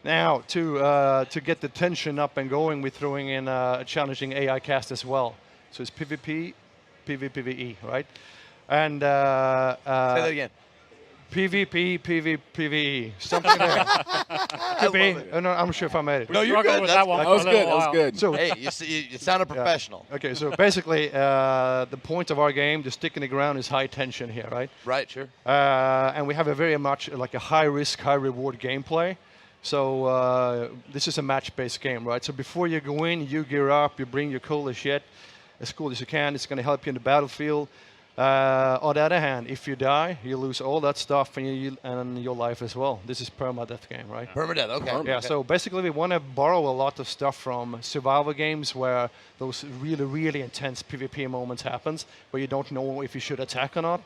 Now, to get the tension up and going, we're throwing in a challenging AI cast as well. So it's PvP, PvPvE, right? And Say that again. PvP, PvPvE, something there. Could be. No, I'm sure if I made it. No, you're good. With that one. That was good. That was good. So, Hey, you sounded professional. okay, so basically, the point of our game, the stick in the ground, is high tension here, right? Right, sure. And we have a very much like a high risk, high reward gameplay. So this is a match-based game, right? So before you go in, you gear up, you bring your coolest shit, as cool as you can. It's going to help you in the battlefield. On the other hand, if you die, you lose all that stuff and your life as well. This is permadeath game, right? Permadeath, okay. Yeah, so basically we want to borrow a lot of stuff from survival games where those really, really intense PvP moments happens, where you don't know if you should attack or not.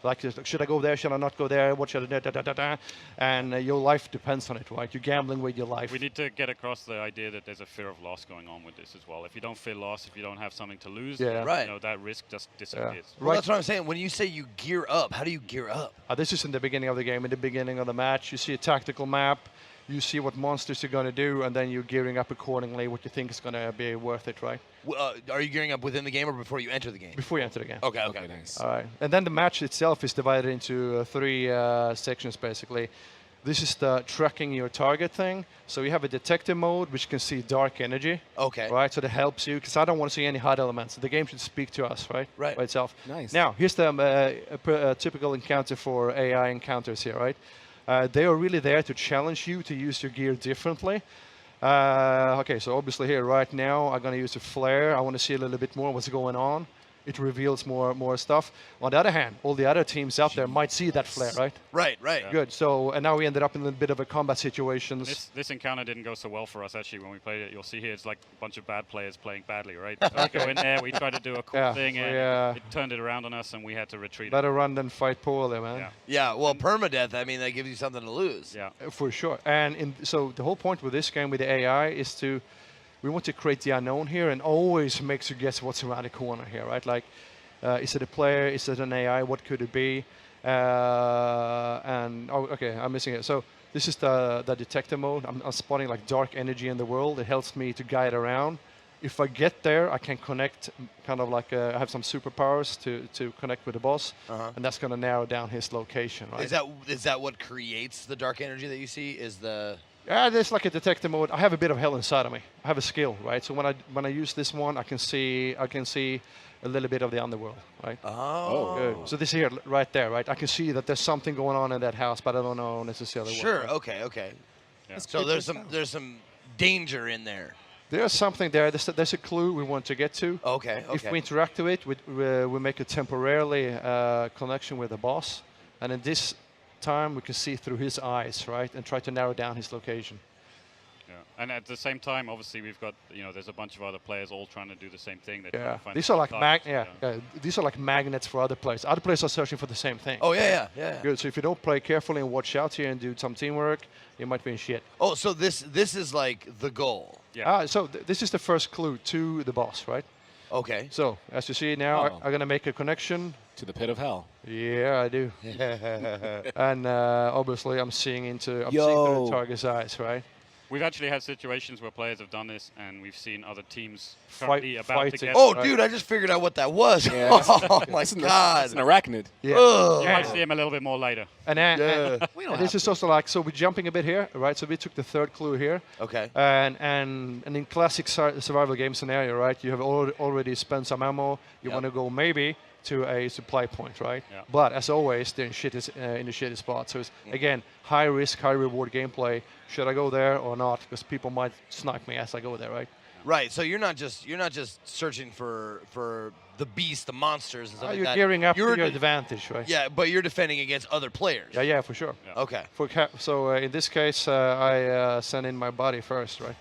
Like, should I go there? Should I not go there? What should I do? And your life depends on it, right? You're gambling with your life. We need to get across the idea that there's a fear of loss going on with this as well. If you don't feel lost, if you don't have something to lose, Right. you know, that risk just disappears. Well, that's what I'm saying. When you say you gear up, how do you gear up? This is in the beginning of the game. In the beginning of the match, you see a tactical map. You see what monsters you're going to do, and then you're gearing up accordingly what you think is going to be worth it, right? Are you gearing up within the game or before you enter the game? Before you enter the game. Okay. Nice. All right. And then the match itself is divided into three sections, basically. This is the tracking your target thing. So you have a detective mode, which can see dark energy. Okay. Right, so that helps you, because I don't want to see any HUD elements. The game should speak to us, right? Right. By itself. Nice. Now, here's the typical encounter for AI encounters here, right? They are really there to challenge you to use your gear differently. Okay, so obviously here right now, I'm going to use a flare. I want to see a little bit more what's going on. It reveals more stuff. On the other hand, all the other teams out there might see that flare, right? Right. Yeah. Good. So, and now we ended up in a bit of a combat situation. This encounter didn't go so well for us, actually, when we played it. You'll see here it's like a bunch of bad players playing badly, right? So we go in there, we tried to do a cool thing, and it turned it around on us, and we had to retreat. Better run than fight poorly, man. Yeah. Yeah, well, permadeath, I mean, that gives you something to lose. Yeah. For sure. And so the whole point with this game with the AI is we want to create the unknown here and always makes you guess what's around the corner here, right? Like, is it a player? Is it an AI? What could it be? Okay, I'm missing it. So this is the detector mode. I'm spotting like dark energy in the world. It helps me to guide around. If I get there, I can connect, kind of like I have some superpowers to connect with the boss, and that's going to narrow down his location, right? Is that what creates the dark energy that you see? Is the there's like a detector mode. I have a bit of hell inside of me. I have a skill, right? So when I use this one, I can see a little bit of the underworld, right? Oh. Good. So this here, right there, right? I can see that there's something going on in that house, but I don't know necessarily what. Sure. Right? Okay. Yeah. So there's some danger in there. There's something there. There's a clue we want to get to. Okay. If we interact with it, we make a temporarily connection with the boss, and in this time we can see through his eyes, right, and try to narrow down his location. Yeah. And at the same time, obviously, we've got, there's a bunch of other players all trying to do the same thing. They're trying to find These are like targets, these are like magnets for other players. Other players are searching for the same thing. Oh yeah. Good. So if you don't play carefully and watch out here and do some teamwork, you might be in shit. Oh, so this is like the goal. Yeah. So this is the first clue to the boss, right? Okay. So as you see now, I'm gonna make a connection to the pit of hell. Yeah, I do. And obviously, I'm seeing through the target's eyes, right? We've actually had situations where players have done this, and we've seen other teams fighting. about to get. Oh, dude, I just figured out what that was. Yeah. Oh my God! It's an arachnid. Yeah. You might see him a little bit more later. And this is also like, so we're jumping a bit here, right? So we took the third clue here. Okay. And in classic survival game scenario, right? You have already spent some ammo. You want to go maybe to a supply point, right? Yeah. But as always, they're in the shitty spot. So it's again high risk, high reward gameplay. Should I go there or not? Because people might snipe me as I go there, right? Right. So you're not just searching for the beast, the monsters, and stuff like you're that. gearing up to your advantage, right? Yeah, but you're defending against other players. Yeah, for sure. Yeah. Okay. So in this case, I send in my body first, right?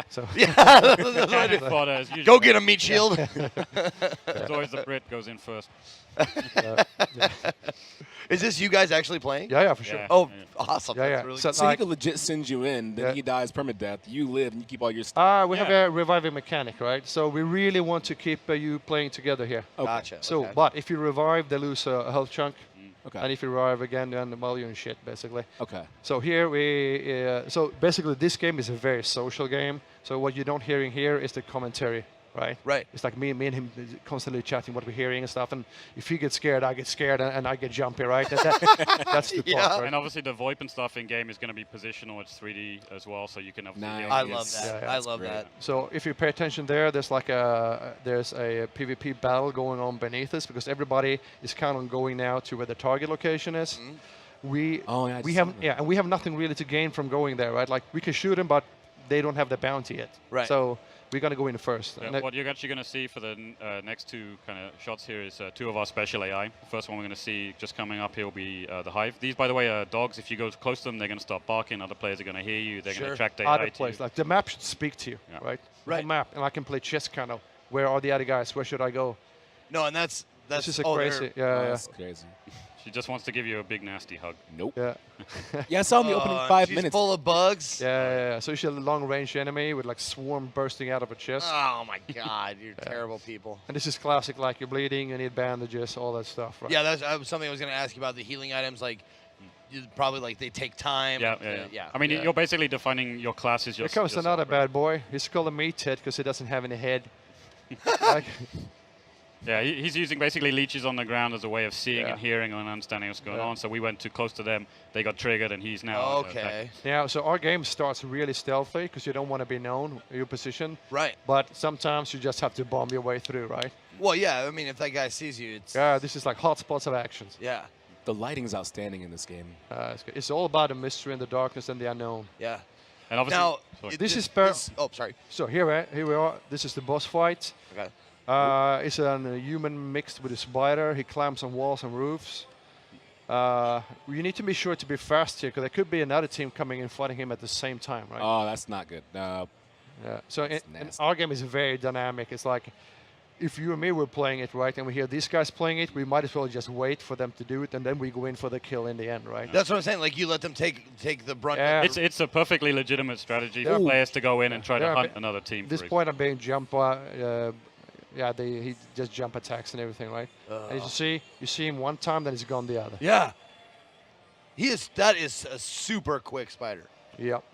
So Yeah. That's what I do. Fodder, as Go usual. get a meat shield. It's always the Brit goes in first. Is this you guys actually playing? Yeah, for sure. Yeah. Oh, awesome. Yeah, That's yeah. really So cool. So he could legit send you in, then Yeah. he dies permadeath. You live and you keep all your stuff. We have a reviving mechanic, right? So we really want to keep you playing together here. Okay. Gotcha. So, okay. but if you revive, they lose a health chunk. Okay. And if you revive again, then well, you're in shit, basically. Okay. So here so basically this game is a very social game. So what you don't hearing here is the commentary, right? Right. It's like me and him constantly chatting what we're hearing and stuff. And if he gets scared, I get scared, and I get jumpy, right? That's the part, right? And obviously the VoIP and stuff in game is going to be positional. It's 3D as well, so you can obviously. Nice. I love that. Yeah, I love that. So if you pay attention there, there's like there's a PvP battle going on beneath us because everybody is kind of going now to where the target location is. We have nothing really to gain from going there, right? Like we can shoot them, but they don't have the bounty yet. Right. So we're gonna go in first. Yeah, what you're actually going to see for the next two kind of shots here is two of our special AI. The first one we're going to see just coming up here will be the Hive. These, by the way, are dogs. If you go close to them, they're going to start barking. Other players are going to hear you. They're going to attract AI Other to players, you. like the map should speak to you, right? Right. The map, and I can play chess kind of. Where are the other guys? Where should I go? No, and that's This is a crazy. Yeah. That's crazy. She just wants to give you a big nasty hug. Nope. Yeah. Yeah, I saw in the opening 5 she's minutes. full of bugs. Yeah. So she's a long-range enemy with like swarm bursting out of her chest. Oh my God, you're terrible people. And this is classic, like you're bleeding, you need bandages, all that stuff, right? Yeah, that's something I was going to ask you about the healing items. Like, probably like they take time. Yeah. I mean, you're basically defining your class as your. Here comes another bad boy. He's called a meathead because he doesn't have any head. Like, yeah, he's using basically leeches on the ground as a way of seeing and hearing and understanding what's going on. So we went too close to them. They got triggered, and he's now. Okay. Yeah, so our game starts really stealthy because you don't want to be known your position. Right. But sometimes you just have to bomb your way through, right? Well, yeah. I mean, if that guy sees you, it's. Yeah, this is like hot spots of actions. Yeah. The lighting's outstanding in this game. It's all about the mystery and the darkness and the unknown. Yeah. And obviously, now, this is oh, sorry. So here we are. This is the boss fight. Okay. It's a human mixed with a spider. He climbs on walls and roofs. You need to be sure to be fast here because there could be another team coming in fighting him at the same time, right? Oh, that's not good. No. Yeah. So and our game is very dynamic. It's like if you and me were playing it, right, and we hear these guys playing it, we might as well just wait for them to do it, and then we go in for the kill in the end, right? That's what I'm saying. Like you let them take the brunt. Yeah. It's a perfectly legitimate strategy for players to go in and try to hunt another team. At this point, I'm being jumped by. He just jump attacks and everything, right? And you see him one time, then he's gone the other. Yeah. That is a super quick spider. Yep.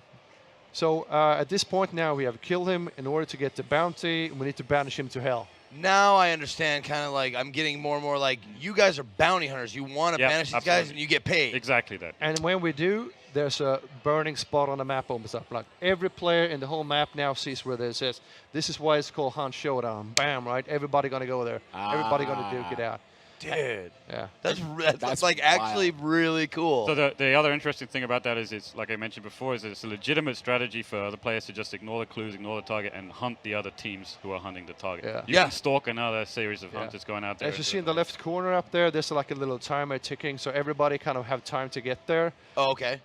So at this point now, we have killed him. In order to get the bounty, we need to banish him to hell. Now I understand, kind of like I'm getting more and more like you guys are bounty hunters. You want to banish these guys and you get paid. Exactly that. And when we do, there's a burning spot on the map opens up. Like every player in the whole map now sees where this is. This is why it's called Hunt Showdown. Bam, right? Everybody gonna go there. Everybody gonna duke it out. Dude. Yeah. That's like actually really cool. So the other interesting thing about that is it's, like I mentioned before, is it's a legitimate strategy for other players to just ignore the clues, ignore the target, and hunt the other teams who are hunting the target. Yeah. You can stalk another series of hunters going out there. As you see in the left corner up there, there's like a little timer ticking, so everybody kind of have time to get there. Oh, okay.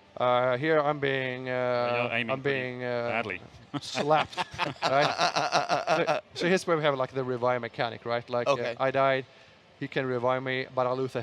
Here I'm being badly slapped. Right? So here's where we have like the revive mechanic, right? Like I died, he can revive me, but I lose a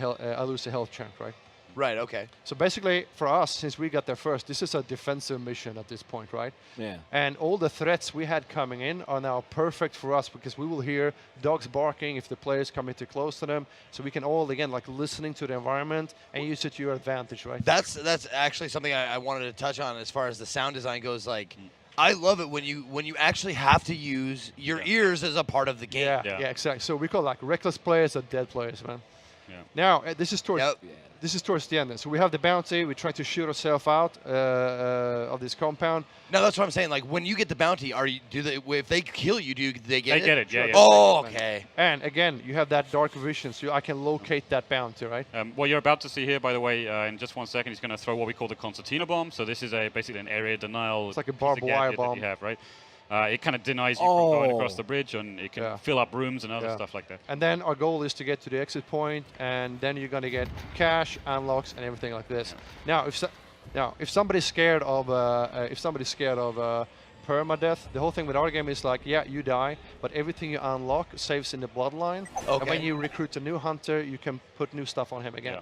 health chunk, right? Right. Okay. So basically, for us, since we got there first, this is a defensive mission at this point, right? Yeah. And all the threats we had coming in are now perfect for us because we will hear dogs barking if the players come in too close to them. So we can all again like listening to the environment and use it to your advantage, right? That's actually something I wanted to touch on as far as the sound design goes. Like, I love it when you actually have to use your ears as a part of the game. Yeah, exactly. So we call like reckless players or dead players, man. Yeah. Now this is towards the end. So we have the bounty. We try to shoot ourselves out of this compound. No, that's what I'm saying. Like when you get the bounty, if they kill you, do they get it? They get it. Yeah. Oh, okay. And again, you have that dark vision, so I can locate that bounty, right? What you're about to see here, by the way, in just 1 second, he's going to throw what we call the concertina bomb. So this is basically an area denial. It's like a barbed wire bomb. That you have, right? It kind of denies you from going across the bridge, and it can fill up rooms and other stuff like that. And then our goal is to get to the exit point, and then you're going to get cash, unlocks, and everything like this. Now, if somebody's scared of permadeath, the whole thing with our game is like, you die, but everything you unlock saves in the bloodline. Okay. And when you recruit a new hunter, you can put new stuff on him again.